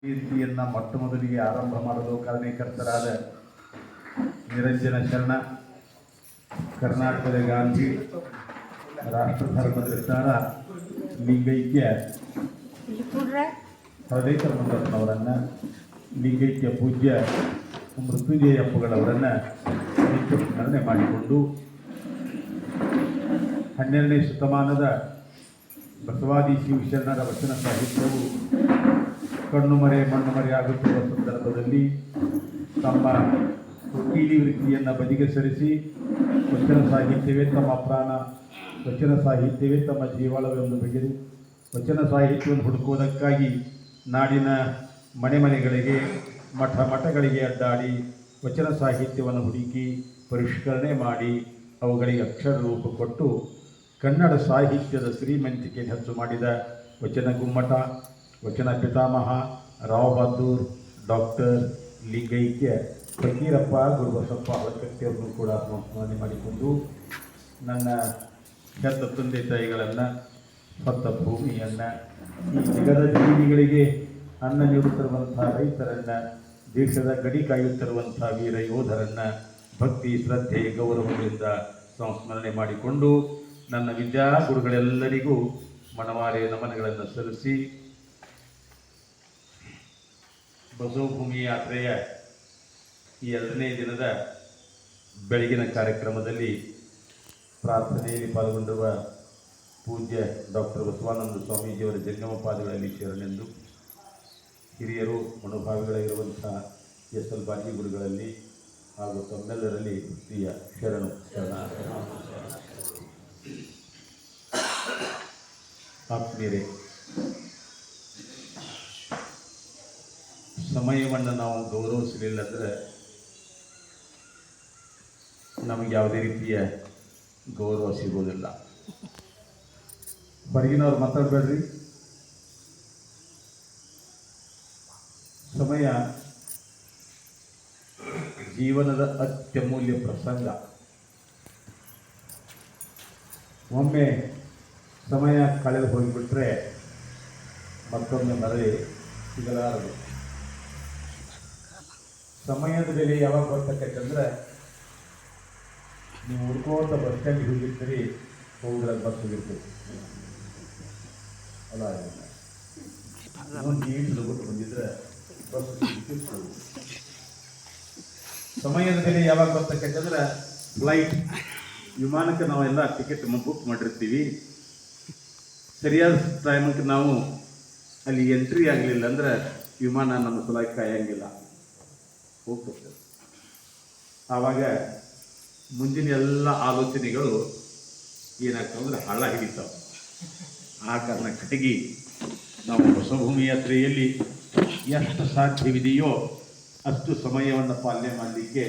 ಕೀರ್ತಿಯನ್ನು ಮೊಟ್ಟ ಮೊದಲಿಗೆ ಆರಂಭ ಮಾಡಲು ಕಾರಣೀಕರ್ತರಾದ ನಿರಂಜನ ಶರಣ, ಕರ್ನಾಟಕದ ಗಾಂಧಿ, ರಾಷ್ಟ್ರಧರ್ಮದ ವಿಚಾರ, ಲಿಂಗೈಕ್ಯ ಹೃದಯಕರ ಮಂಡಲನವರನ್ನು, ಲಿಂಗೈಕ್ಯ ಪೂಜ್ಯ ಮೃತ್ಯುಂಜಯಪ್ಪಗಳವರನ್ನು ನಿತ್ಯ ಸ್ಮರಣೆ ಮಾಡಿಕೊಂಡು 12ನೇ ಶತಮಾನದ ಬಸವಾದಿ ಶಿವಶರಣರ ವಚನ ಸಾಹಿತ್ಯವು ಕಣ್ಣು ಮರೆ ಮಣ್ಣು ಮರೆಯಾಗುತ್ತಿರುವ ಸಂದರ್ಭದಲ್ಲಿ ತಮ್ಮ ವಕೀಲಿ ವೃತ್ತಿಯನ್ನು ಬದಿಗೆ ಸರಿಸಿ ವಚನ ಸಾಹಿತ್ಯವೇ ತಮ್ಮ ಪ್ರಾಣ, ವಚನ ಸಾಹಿತ್ಯವೇ ತಮ್ಮ ಜೀವಾಳವೆಂದು ಬಗೆದು ವಚನ ಸಾಹಿತ್ಯವನ್ನು ಹುಡುಕುವುದಕ್ಕಾಗಿ ನಾಡಿನ ಮನೆ ಮನೆಗಳಿಗೆ, ಮಠ ಮಠಗಳಿಗೆ ಅಡ್ಡಾಡಿ ವಚನ ಸಾಹಿತ್ಯವನ್ನು ಹುಡುಕಿ ಪರಿಷ್ಕರಣೆ ಮಾಡಿ ಅವುಗಳಿಗೆ ಅಕ್ಷರ ರೂಪ ಕೊಟ್ಟು ಕನ್ನಡ ಸಾಹಿತ್ಯದ ಶ್ರೀಮಂತಿಕೆ ಹೆಚ್ಚು ಮಾಡಿದ ವಚನ ಗುಮ್ಮಟ, ವಚನ ಪಿತಾಮಹ ರಾವ್ ಬಹದ್ದೂರ್ ಡಾಕ್ಟರ್ ಲಿಂಗೈಕ್ಯ ಫಕೀರಪ್ಪ ಗುರುಬಸಪ್ಪ ಹಳಕಟ್ಟಿಯವರನ್ನು ಕೂಡ ಸ್ಮರಣೆ ಮಾಡಿಕೊಂಡು ನನ್ನ ಹೆತ್ತ ತಂದೆ ತಾಯಿಗಳನ್ನು, ಹೊತ್ತ ಭೂಮಿಯನ್ನು, ಈ ಜಗದ ಜೀವಿಗಳಿಗೆ ಅನ್ನ ನೀಡುತ್ತಿರುವಂಥ ರೈತರನ್ನು, ದೇಶದ ಗಡಿ ಕಾಯುತ್ತಿರುವಂಥ ವೀರ ಯೋಧರನ್ನು ಭಕ್ತಿ, ಶ್ರದ್ಧೆ, ಗೌರವಗಳಿಂದ ಸಂಸ್ಮರಣೆ ಮಾಡಿಕೊಂಡು ನನ್ನ ವಿದ್ಯಾಗುರುಗಳೆಲ್ಲರಿಗೂ ಮನವಾರೆ ನಮನಗಳನ್ನು ಸಲ್ಲಿಸಿ ಬಸವಭೂಮಿ ಯಾತ್ರೆಯ ಈ 2ನೇ ದಿನದ ಬೆಳಗಿನ ಕಾರ್ಯಕ್ರಮದಲ್ಲಿ ಪ್ರಾರ್ಥನೆಯಲ್ಲಿ ಪಾಲ್ಗೊಂಡಿರುವ ಪೂಜ್ಯ ಡಾಕ್ಟರ್ ಬಸವಾನಂದ ಸ್ವಾಮೀಜಿಯವರ ಜಂಗಮ ಪಾದಗಳಲ್ಲಿ ಶರಣೆಂದು, ಹಿರಿಯರು ಮನೋಭಾವಿಗಳಾಗಿರುವಂಥ ಎಸ್.ಎಲ್. ಬಾಜಿ ಗುರುಗಳಲ್ಲಿ ಹಾಗೂ ತಮ್ಮೆಲ್ಲರಲ್ಲಿ ಪ್ರಿಯ ಶರಣು ಶರಣ. ಆತ್ಮೀಯರೇ, ಸಮಯವನ್ನು ನಾವು ಗೌರವಿಸಲಿಲ್ಲ ಅಂದರೆ ನಮಗೆ ಯಾವುದೇ ರೀತಿಯ ಗೌರವ ಸಿಗೋದಿಲ್ಲ. ಹೊರಗಿನವ್ರು ಮಾತಾಡಬೇಡ್ರಿ. ಸಮಯ ಜೀವನದ ಅತ್ಯಮೂಲ್ಯ ಪ್ರಸಂಗ. ಒಮ್ಮೆ ಸಮಯ ಕಳೆದು ಹೋಗಿಬಿಟ್ರೆ ಮತ್ತೊಮ್ಮೆ ಮರಳಿ ಸಿಗಲಾರದು. ಸಮಯದ ಬೆಲೆ ಯಾವಾಗ ಬರ್ತಕ್ಕಂತಂದ್ರೆ, ನೀವು ಹುಡ್ಕೋತ ಬಸ್ ಸ್ಟ್ಯಾಂಡ್ಗೆ ಹೋಗಿರ್ತೀರಿ, ಹೋಗಿದ್ರಲ್ಲಿ ಬಸ್ ಹೋಗಿರ್ತೀರಿ ಅಲ್ಲ, ನೀರು ಬಿಟ್ಟು ಬಂದಿದ್ರೆ ಬಸ್ ಸಮಯದ ಬೆಲೆ ಯಾವಾಗ ಬರ್ತಕ್ಕಂತಂದ್ರೆ, ಫ್ಲೈಟ್ ವಿಮಾನಕ್ಕೆ ನಾವೆಲ್ಲ ಟಿಕೆಟ್ ಬುಕ್ ಮಾಡಿರ್ತೀವಿ, ಸರಿಯಾದ ಟೈಮಕ್ಕೆ ನಾವು ಅಲ್ಲಿ ಎಂಟ್ರಿ ಆಗಲಿಲ್ಲ ಅಂದ್ರೆ ವಿಮಾನ ನಮ್ಮ ಸಲುವಾಗಿ ಕಾಯಂಗಿಲ್ಲ, ಹೋಗ್ತದೆ. ಆವಾಗ ಮುಂದಿನ ಎಲ್ಲ ಆಲೋಚನೆಗಳು ಏನಾಗ್ತವೆ ಅಂದರೆ ಹಳ್ಳ ಹಿಡಿತಾವೆ. ಆ ಕಾರಣಕ್ಕಾಗಿ ನಾವು ಬಸವಭೂಮಿ ಯಾತ್ರೆಯಲ್ಲಿ ಎಷ್ಟು ಸಾಧ್ಯವಿದೆಯೋ ಅಷ್ಟು ಸಮಯವನ್ನು ಪಾಲನೆ ಮಾಡಲಿಕ್ಕೆ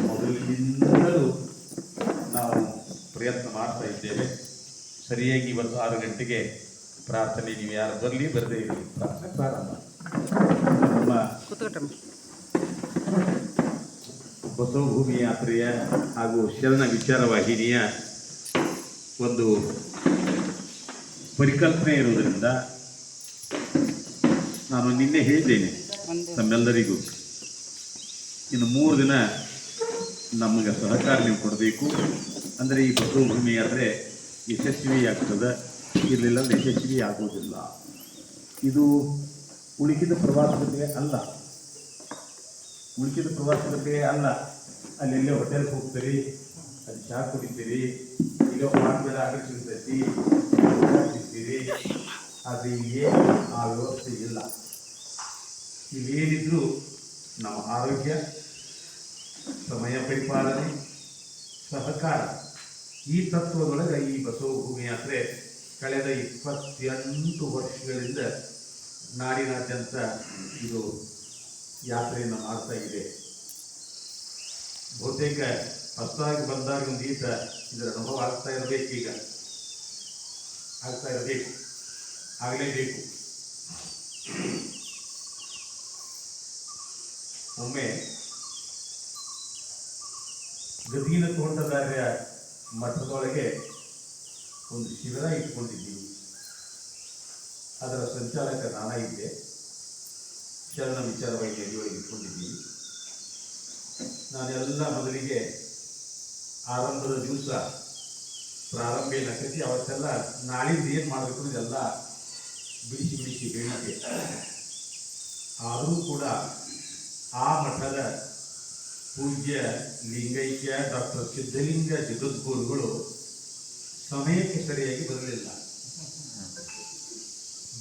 ಮೊದಲಿನಿಂದಲೂ ನಾವು ಪ್ರಯತ್ನ ಮಾಡ್ತಾ ಇದ್ದೇವೆ. ಸರಿಯಾಗಿ ಇವತ್ತು 6 ಗಂಟೆಗೆ ಪ್ರಾರ್ಥನೆ, ನೀವು ಯಾರು ಬರಲಿ ಬರದೇ ಇರಲಿ, ಪ್ರಾರ್ಥನೆ ಪ್ರಾರಂಭ. ನಮ್ಮ ಬಸವಭೂಮಿ ಯಾತ್ರೆಯ ಹಾಗೂ ಶರಣ ವಿಚಾರ ವಾಹಿನಿಯ ಒಂದು ಪರಿಕಲ್ಪನೆ ಇರುವುದರಿಂದ ನಾನು ನಿನ್ನೆ ಹೇಳಿದ್ದೇನೆ ತಮ್ಮೆಲ್ಲರಿಗೂ, ಇನ್ನು 3 ದಿನ ನಮಗೆ ಸಹಕಾರ ನೀವು ಕೊಡಬೇಕು. ಅಂದರೆ ಈ ಬಸವಭೂಮಿ ಯಾತ್ರೆ ಯಶಸ್ವಿಯಾಗ್ತದೆ, ಇರಲಿಲ್ಲ ಯಶಸ್ವಿ ಆಗುವುದಿಲ್ಲ. ಇದು ಉಳಿಕಿದ ಪ್ರವಾಸಕ್ಕೆ ಅಲ್ಲ, ಉಳಿಕಿದ ಪ್ರವಾಸಕ್ಕೆ ಅಲ್ಲ. ಅಲ್ಲೆಲ್ಲೇ ಹೋಟೆಲ್ಗೆ ಹೋಗ್ತೀರಿ, ಅಲ್ಲಿ ಚಹಾ ಕುಡಿತೀರಿ, ಈಗ ಮಾಡ್ಬೇಡ ಆಕರ್ಷಿಸ್ತೈತಿ ಸಿಗ್ತೀರಿ, ಆದರೆ ಏನು ಆ ವ್ಯವಸ್ಥೆ ಇಲ್ಲ. ಇಲ್ಲೇನಿದ್ರು ನಮ್ಮ ಆರೋಗ್ಯ, ಸಮಯ ಪರಿಪಾಲನೆ, ಸಹಕಾರ, ಈ ತತ್ವದೊಳಗೆ ಈ ಬಸವಭೂಮಿ ಯಾತ್ರೆ ಕಳೆದ 28 ವರ್ಷಗಳಿಂದ ನಾಡಿನಾದ್ಯಂತ ಇದು ಯಾತ್ರೆಯನ್ನು ಮಾಡ್ತಾ ಇದೆ. ಬಹುತೇಕ ಹೊಸದಾಗಿ ಬಂದಾಗ ಒಂದು ಈತ ಇದರ ಅನುಭವ ಆಗ್ತಾ ಇರಬೇಕು, ಈಗ ಆಗ್ತಾ ಇರಬೇಕು, ಆಗಲೇಬೇಕು. ಒಮ್ಮೆ ಗದಗಿನ ತೋಟದಾರ್ಯ ಮಠದೊಳಗೆ ಒಂದು ಶಿಬಿರ ಇಟ್ಕೊಂಡಿದ್ದೀವಿ. ಅದರ ಸಂಚಾಲಕ ನಾನಾಗಿದ್ದೆ. ಚಲನ ವಿಚಾರವಾಗಿ ಅಡಿಯೊಳಗೆ ಇಟ್ಕೊಂಡಿದ್ದೀವಿ. ನಾನೆಲ್ಲ ಮೊದಲಿಗೆ ಆರಂಭದ ದಿವಸ ಪ್ರಾರಂಭ ಏನಾಕೈತಿ ಅವತ್ತೆಲ್ಲ ನಾಳಿಂದ ಏನು ಮಾಡಬೇಕು ಇದೆಲ್ಲ ಬಿಡಿಸಿ ಹೇಳಿದ್ದೆ. ಆದರೂ ಕೂಡ ಆ ಮಠದ ಪೂಜ್ಯ ಲಿಂಗೈಕ್ಯ ಡಾಕ್ಟರ್ ಸಿದ್ಧಲಿಂಗ ಜಗದ್ಗುರುಗಳು ಸಮಯಕ್ಕೆ ಸರಿಯಾಗಿ ಬರಲಿಲ್ಲ.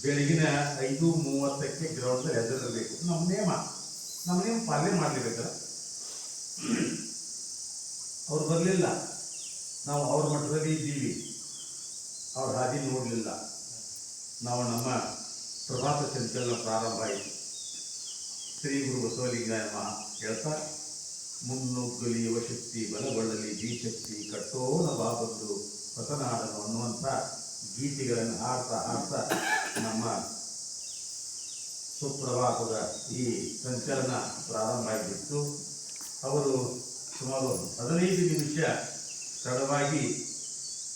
ಬೆಳಗಿನ 5:30ಕ್ಕೆ ಗ್ರೌಂಡ್ ಎದುರಿರಬೇಕು. ನಮ್ಮ ನೇಮ ಪಾಲನೆ ಮಾಡಲೇಬೇಕಲ್ಲ. ಅವ್ರು ಬರಲಿಲ್ಲ. ನಾವು ಅವ್ರ ಮಠದಲ್ಲಿ ಇದ್ದೀವಿ, ಅವ್ರ ಹಾದಿ ನೋಡಲಿಲ್ಲ. ನಾವು ನಮ್ಮ ಪ್ರಭಾತ ಸಂಚಲನ ಪ್ರಾರಂಭ ಆಯಿತು. ಶ್ರೀ ಗುರು ಬಸವಲಿಂಗಾಯ ಮಹಾ ಹೇಳ್ತಾ, ಮುನ್ನುಗ್ಗಲಿಯುವ ಶಕ್ತಿ ಬಲಗೊಳ್ಳಲಿ ದ್ವಿಶಕ್ತಿ ಕಟ್ಟೋನ ಬಾಬಂದು ಹೊಸನಾಡನು ಅನ್ನುವಂಥ ಗೀತೆಗಳನ್ನು ಹಾಡ್ತಾ ನಮ್ಮ ಸುಪ್ರಭಾತದ ಈ ಸಂಚಲನ ಪ್ರಾರಂಭ ಆಗಿತ್ತು. ಅವರು ಸುಮಾರು 15 ನಿಮಿಷ ತಡವಾಗಿ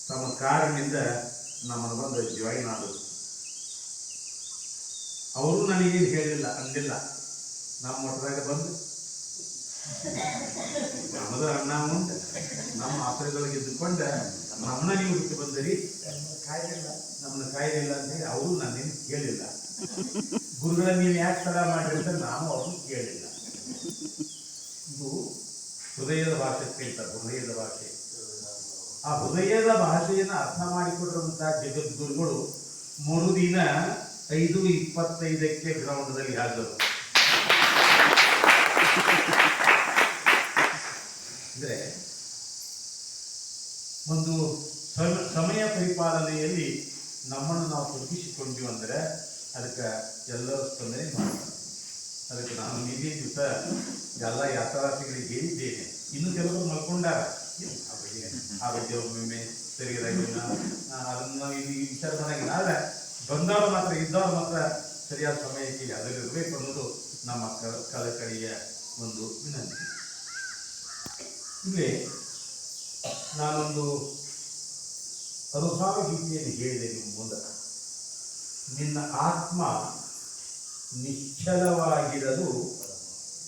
ತಮ್ಮ ಕಾರಿನಿಂದ ನಮ್ಮನ್ನು ಬಂದು ಜಾಯಿನ್ ಆದರು. ಅವರು ನನಗೇನು ಹೇಳಿಲ್ಲ, ಅಂದಿಲ್ಲ. ನಮ್ಮ ಮಠದಾಗ ಬಂದು ನಮ್ಮದು ಅಣ್ಣ ಉಂಟು, ನಮ್ಮ ಆಶ್ರಯದೊಳಗೆ ಇದ್ದುಕೊಂಡು ನಮ್ಮನ್ನ ನೀವು ಬಿಟ್ಟು ಬಂದಿರಿ, ನಮ್ಮನ್ನ ಕಾಯ್ದಿಲ್ಲ ಅಂತ ಹೇಳಿ ಅವರು ನನ್ನೇನು ಕೇಳಿಲ್ಲ. ಗುರುಗಳ ನೀವು ಯಾಕೆ ತಡ ಮಾಡಿರಿ ಅಂತ ನಾವು ಅವ್ರನ್ನ ಕೇಳಿಲ್ಲ. ಇದು ಹೃದಯದ ಭಾಷೆ ಕೇಳ್ತಾರೆ, ಹೃದಯದ ಭಾಷೆ. ಆ ಹೃದಯದ ಭಾಷೆಯನ್ನು ಅರ್ಥ ಮಾಡಿಕೊಟ್ಟಿರುವಂತಹ ಜಗದ್ಗುರುಗಳು ಮರುದಿನ 5:25ಕ್ಕೆ ಗ್ರೌಂಡ್ದಲ್ಲಿ ಹಾಜರು. ಅಂದ್ರೆ ಒಂದು ಸಮಯ ಪರಿಪಾಲನೆಯಲ್ಲಿ ನಮ್ಮನ್ನು ನಾವು ತೊಡಗಿಸಿಕೊಂಡ್ವಿ ಅಂದರೆ ಅದಕ್ಕೆ ಎಲ್ಲರೂ ಸ್ಪಂದನೆ ಮಾಡ್ತಾರೆ. ಅದಕ್ಕೆ ನಾನು ನಿನ್ನೆ ದಿವಸ ಎಲ್ಲ ಯಾತ್ರಾರ್ಥಿಗಳಿಗೆ ಹೇಳಿದ್ದೇನೆ. ಇನ್ನು ಕೆಲವರು ಮಲ್ಕೊಂಡಾರ, ಆ ಬಗ್ಗೆ ಒಮ್ಮೆ ಸರಿಯಾಗಿಲ್ಲ, ಅದನ್ನು ನಾವು ಇಲ್ಲಿ ವಿಚಾರ ಮಾಡಂಗಿಲ್ಲ. ಆದರೆ ಬಂದವರು ಮಾತ್ರ, ಇದ್ದವ್ರು ಮಾತ್ರ ಸರಿಯಾದ ಸಮಯಕ್ಕೆ ಅದರಿರಬೇಕು ಅನ್ನೋದು ನಮ್ಮ ಕಳಕಳಿಯ ಒಂದು ವಿನಂತಿ. ಇಲ್ಲಿ ನಾನೊಂದು ಅನುಭವ ಗೀತೆಯನ್ನು ಹೇಳಿದೆ ನಿಮ್ಮ ಮುಂದೆ. ನಿನ್ನ ಆತ್ಮ ನಿಶ್ಚಲವಾಗಿರಲು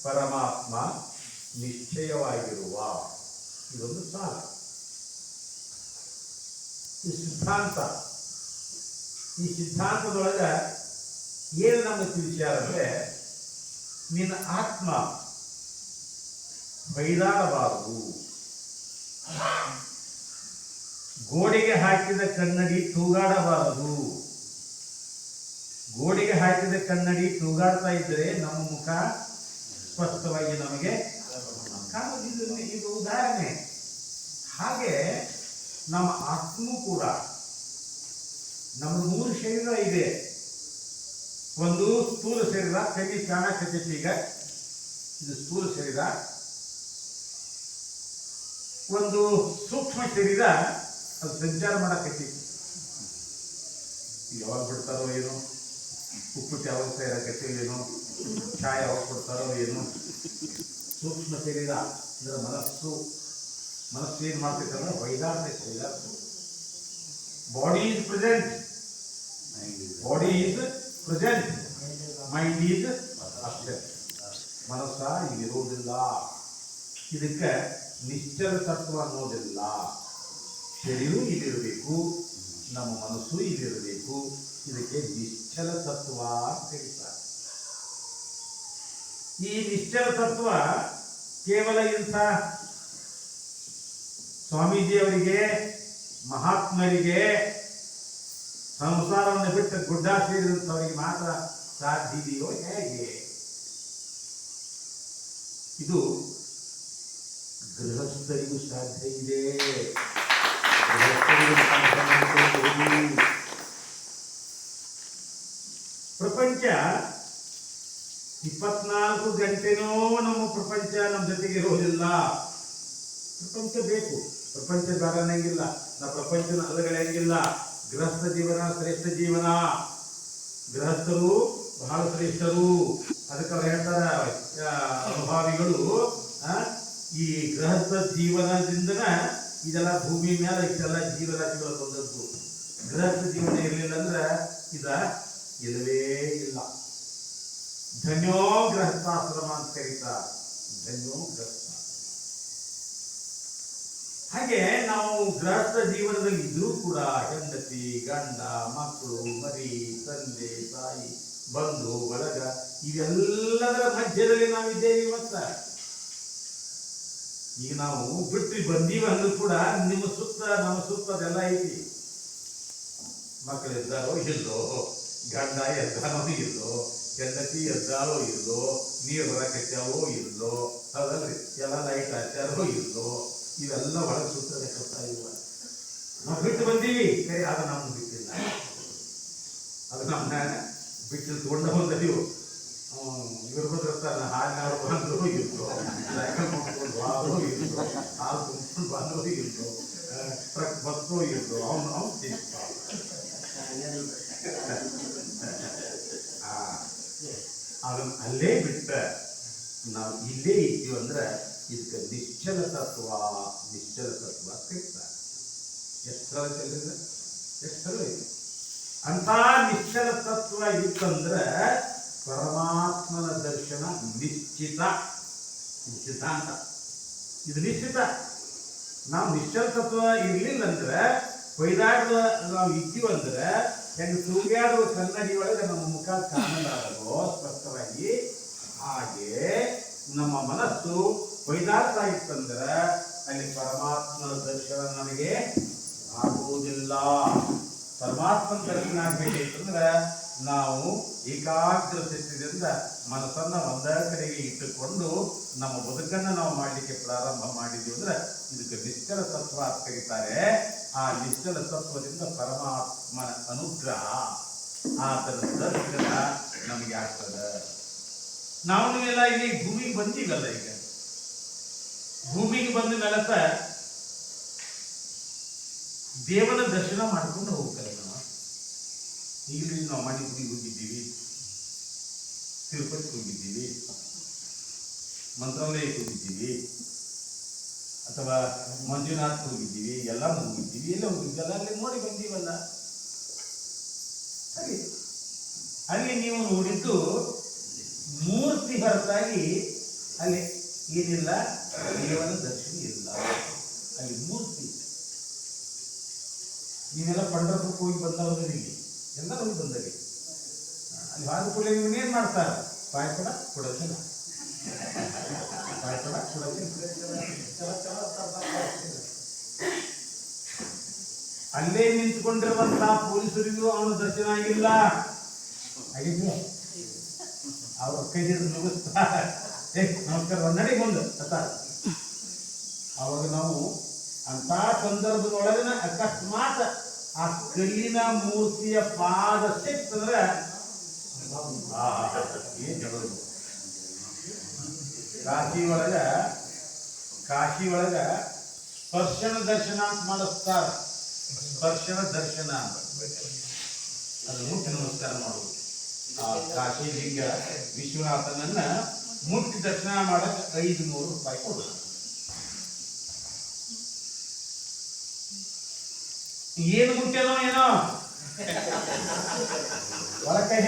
ಪರಮಾತ್ಮ ನಿಶ್ಚಯವಾಗಿರುವ, ಇದೊಂದು ಸಾಲ. ಈ ಸಿದ್ಧಾಂತ, ಈ ಸಿದ್ಧಾಂತದೊಳಗೆ ಏನು ನಮಗೆ ತಿಳಿಸ್ಯಾರಂದ್ರೆ, ನಿನ್ನ ಆತ್ಮ ಬೈದಾಡಬಾರದು. ಗೋಡೆಗೆ ಹಾಕಿದ ಕನ್ನಡಿ ತೂಗಾಡಬಾರದು. ಗೋಡೆಗೆ ಹಾಕಿದ ಕನ್ನಡಿ ತೂಗಾಡ್ತಾ ಇದ್ದರೆ ನಮ್ಮ ಮುಖ ಸ್ಪಷ್ಟವಾಗಿ ನಮಗೆ ಕಾಣುವುದಿಲ್ಲ. ಇದು ಉದಾಹರಣೆ. ಹಾಗೆ ನಮ್ಮ ಆತ್ಮ ಕೂಡ, ನಮ್ಮ 3 ಶರೀರ ಇದೆ. ಒಂದು ಸ್ಥೂಲ ಶರೀರ, ಕಣ್ಣಿ ಕಾಣಕತ್ತೈತಿ ಈಗ, ಇದು ಸ್ಥೂಲ ಶರೀರ. ಒಂದು ಸೂಕ್ಷ್ಮ ಶರೀರ, ಅದು ಸಂಚಾರ ಮಾಡಕತ್ತೈತಿ. ಯಾವಾಗ ಬಿಡ್ತಾರೋ ಏನೋ, ಉಪ್ಪಿಟ್ಟು ಯಾವಾಗ ತಯಾರಾಕತ್ತೀವಿ ಏನೋ, ಚಹಾ ಯಾವಾಗ ಕೊಡ್ತಾರೋ ಏನೋ. ಸೂಕ್ಷ್ಮ ಶರೀರ ಅಂದ್ರೆ ಮನಸ್ಸು ಏನು ಮಾಡ್ತೈತಂದ್ರೆ ವೈದಾರ್ಥೈತೆ. Body is present, mind is absent. ಮನಸ್ಸ ಇಲ್ಲಿರೋದಿಲ್ಲ. ಇದಕ್ಕೆ ನಿಶ್ಚಲ ತತ್ವ ಅನ್ನೋದಿಲ್ಲ. ಶರೀರ ಇಲ್ಲಿರಬೇಕು, ನಮ್ಮ ಮನಸ್ಸು ಇಲ್ಲಿರಬೇಕು. ಇದಕ್ಕೆ ನಿಶ್ಚಲ ತತ್ವ ಅಂತ ಹೇಳ್ತಾರೆ. ಈ ನಿಶ್ಚಲ ತತ್ವ ಕೇವಲ ಇಂಥ ಸ್ವಾಮೀಜಿಯವರಿಗೆ, ಮಹಾತ್ಮರಿಗೆ, ಸಂಸಾರವನ್ನು ಬಿಟ್ಟು ಗುಡ್ಡ ಸೇರಿದಂಥವರಿಗೆ ಮಾತ್ರ ಸಾಧ್ಯ ಇದೆಯೋ ಹೇಗೆ? ಇದು ಗೃಹಸ್ಥರಿಗೂ ಸಾಧ್ಯ ಇದೆ. ಪ್ರಪಂಚ 24 ಗಂಟೆನೂ ನಮ್ಮ ಪ್ರಪಂಚ ನಮ್ಮ ಜೊತೆಗೆ ಇರೋದಿಲ್ಲ. ಪ್ರಪಂಚ ಬೇಕು, ಪ್ರಪಂಚ ಬೇಡ ಅನ್ನಂಗಿಲ್ಲ, ನಾವು ಪ್ರಪಂಚನ ಅಲಗಳೆಂಗಿಲ್ಲ. ಗೃಹಸ್ಥ ಜೀವನ ಶ್ರೇಷ್ಠ ಜೀವನ. ಗೃಹಸ್ಥರು ಬಹಳ ಶ್ರೇಷ್ಠರು. ಅದಕ್ಕೆ ಅವ್ರು ಹೇಳ್ತಾರ ಅನುಭಾವಿಗಳು, ಈ ಗೃಹಸ್ಥ ಜೀವನದಿಂದ ಇದೆಲ್ಲ ಭೂಮಿ ಮೇಲೆ ಇಷ್ಟೆಲ್ಲ ಜೀವರಾಶಿಗಳು ಬಂದದ್ದು. ಗೃಹಸ್ಥ ಜೀವನ ಇರಲಿಲ್ಲ ಅಂದ್ರೆ ಇದ ಇಲ್ಲವೇ ಇಲ್ಲ. ಧನ್ಯೋ ಗೃಹಸ್ಥಾಶ್ರಮ ಅಂತ ಕರೀತಾರೆ. ಧನ್ಯೋ ಗೃಹಸ್ಥ. ಹಾಗೆ ನಾವು ಗೃಹಸ್ಥ ಜೀವನದಲ್ಲಿ ಇದ್ರೂ ಕೂಡ ಹೆಂಡತಿ, ಗಂಡ, ಮಕ್ಕಳು, ಮರಿ, ತಂದೆ, ತಾಯಿ, ಬಂಧು ಬಳಗ ಇವೆಲ್ಲದರ ಮಧ್ಯದಲ್ಲಿ ನಾವಿದ್ದೇವೆ ಇವತ್ತ. ಈಗ ನಾವು ಬಿಟ್ಟು ಬಂದೀವಿ ಅಂದ್ರೂ ಕೂಡ ನಿಮ್ಮ ಸುತ್ತ ನಮ್ಮ ಸುತ್ತ ಅದೆಲ್ಲ ಐತಿ. ಮಕ್ಕಳು ಎದ್ದಾರೋ ಇಲ್ಲೋ, ಗಂಡ ಎದ್ದಾನೋ ಇಲ್ಲೋ, ಹೆಂಡತಿ ಎದ್ದಾಳೋ ಇಲ್ಲೋ, ನೀರು ಹೊರಕಚ್ಚಾವೋ ಇಲ್ಲೋ, ಅದಲ್ರಿ ಎಲ್ಲ ಲೈಟ್ ಹಚ್ಚಾರೋ ಇಲ್ಲೋ, ಇವೆಲ್ಲ ಒಳಗೆ ಸುತ್ತದ ಸುತ್ತ ಇವ. ನಾವು ಬಿಟ್ಟು ಬಂದೀವಿ, ಕರೆ ಅದು ನಮ್ಗೆ ಬಿಟ್ಟಿಲ್ಲ. ಅದು ನಮ್ಮನ್ನ ಬಿಟ್ಟು ತಗೊಂಡ ಬಂದೀವು. ಇವ್ರು ಬಂದಿರ್ತಾರ ಹಾಲಿನಾರು ಬಂದ್ರು ಇಲ್ಲು, ಸೈಕಲ್ ಮಾಡ್ಕೊಂಡು ಬಾರೋ ಇಲ್ಲು, ಹಾಲು ತುಂಬ್ಕೊಂಡು ಬಂದ್ರು ಇಲ್ಲು, ಟ್ರಕ್ ಬಸ್ಸೋ ಇಲ್ಲು, ಅವನು ಅದನ್ನ ಅಲ್ಲೇ ಬಿಟ್ಟ ನಾವು ಇಲ್ಲೇ ಇದ್ದೀವಿ ಅಂದ್ರೆ ಇದಕ್ಕೆ ನಿಶ್ಚಲ ತತ್ವ ಕರೀತಾರೆ. ಎಷ್ಟರ ಚೆಲ್ಲಿದ್ರೆ ಎಷ್ಟರ ಇದೆ ಅಂತ ನಿಶ್ಚಲ ತತ್ವ ಇತ್ತಂದ್ರೆ ಪರಮಾತ್ಮನ ದರ್ಶನ ನಿಶ್ಚಿತ ಅಂತ. ಇದು ನಿಶ್ಚಿತ. ನಾವು ನಿಶ್ಚಲ ತತ್ವ ಇರ್ಲಿಲ್ಲ ಅಂದ್ರೆ ಕೊಯ್ದಾಡ್ದ ನಾವು ಇದ್ದೀವಂದ್ರೆ ಹೆಂಗೆ ತೂಗಾಡುವ ಕನ್ನಡಿ ಒಳಗೆ ನಮ್ಮ ಮುಖ ಕಾಣಲಾರದೋ ಸ್ಪಷ್ಟವಾಗಿ, ಹಾಗೆ ನಮ್ಮ ಮನಸ್ಸು ಕೊಯ್ದಾಡ್ತಾ ಇತ್ತಂದ್ರೆ ಅಲ್ಲಿ ಪರಮಾತ್ಮನ ದರ್ಶನ ನನಗೆ ಆಗುವುದಿಲ್ಲ. ಪರಮಾತ್ಮನ ದರ್ಶನ ಆಗ್ಬೇಕಂದ್ರೆ ನಾವು ಏಕಾಗ್ರತೆಯಿಂದ ಮನಸ್ಸನ್ನ ಒಂದೇ ಕಡೆಗೆ ಇಟ್ಟುಕೊಂಡು ನಮ್ಮ ಬದುಕನ್ನು ನಾವು ಮಾಡಲಿಕ್ಕೆ ಪ್ರಾರಂಭ ಮಾಡಿದ್ವಿ ಅಂದ್ರೆ ಇದಕ್ಕೆ ನಿಶ್ಚಲ ತತ್ವ ಅಂತ ಕರೀತಾರೆ. ಆ ನಿಶ್ಚಲ ತತ್ವದಿಂದ ಪರಮಾತ್ಮನ ಅನುಗ್ರಹ, ಆತನ ದರ್ಶನ ನಮಗೆ ಆಗ್ತದೆ. ನಾವು ಎಲ್ಲ ಇಲ್ಲಿ ಭೂಮಿಗೆ ಬಂದೀವಲ್ಲ, ಈಗ ಭೂಮಿಗೆ ಬಂದ ಮೇಲೆ ದೇವನ ದರ್ಶನ ಮಾಡ್ಕೊಂಡು ಹೋಗ್ತಾರೆ. ಈಗ ನಾವು ಮಣಿಪುರಿಗೆ ಹೋಗಿದ್ದೀವಿ, ತಿರುಪತಿ ಹೋಗಿದ್ದೀವಿ, ಮಂತ್ರಾಲಯಕ್ಕೆ ಹೋಗಿದ್ದೀವಿ, ಅಥವಾ ಮಂಜುನಾಥ್ ಹೋಗಿದ್ದೀವಿ, ಎಲ್ಲ ಹೋಗಿದ್ದೀವಿ, ಎಲ್ಲ ಹೋಗಿದ್ದಲ್ಲ, ಅಲ್ಲಿ ನೋಡಿ ಬಂದೀವಲ್ಲ. ಅಲ್ಲಿ ನೀವು ನೋಡಿದ್ದು ಮೂರ್ತಿ ಹೊರತಾಗಿ ಅಲ್ಲಿ ಏನಿಲ್ಲ, ದೇವನ ದರ್ಶನ ಇಲ್ಲ. ಅಲ್ಲಿ ಮೂರ್ತಿ. ನೀವೆಲ್ಲ ಪಂಢರಪುರಕ್ಕೆ ಹೋಗಿ ಬಂದವರು, ಇಲ್ಲಿ ಎಲ್ಲ ಹೋಗಿ ಬಂದರಿ. ಅಲ್ಲಿ ಹಾದು ಕೂಡ ಏನ್ ಮಾಡ್ತಾರೆ? ಪಾಯಪಡ ಕೊಡೋದಿಲ್ಲ, ಪಾಯಪಡ ಕೊಡೋದಿಲ್ಲ. ಅಲ್ಲೇ ನಿಂತ್ಕೊಂಡಿರುವಂತಹ ಪೊಲೀಸರಿಗೂ ಅವನ ದರ್ಶನ ಆಗಿಲ್ಲ. ಆಗಿದ್ವಿ ಅವ್ರ ಕೈ ಹಿಡಿದು ಮುಗಿಸ್ತಾರೆ, ನಮಸ್ಕಾರ ನಡಿ ಮುಂದೆ ಅತ್ತ. ಅವಾಗ ನಾವು ಅಂತ ಸಂದರ್ಭದೊಳಗಿನ ಅಕಸ್ಮಾತ್ ಆ ಕಲ್ಲಿನ ಮೂರ್ತಿಯ ಪಾದ ಸಿಕ್ತಂದ್ರೆ ಏನ್ ಹೇಳೋದು. ಕಾಶಿ ಒಳಗ ಸ್ಪರ್ಶನ ದರ್ಶನ ಅಂತ ಮಾಡಿಸ್ತಾರ. ಸ್ಪರ್ಶನ ದರ್ಶನ ಅಂತ ಅದು ಮುಟ್ಟಿ ನಮಸ್ಕಾರ ಮಾಡುವುದು. ಆ ಕಾಶಿ ಲಿಂಗ ವಿಶ್ವನಾಥನನ್ನ ಮುಟ್ಟಿ ದರ್ಶನ ಮಾಡಕ್ಕೆ 500 ರೂಪಾಯಿ ಕೊಡೋದು. ಏನು ಮುಟ್ಟ್ಯನೋ ಏನೋ ಒಳಕೈ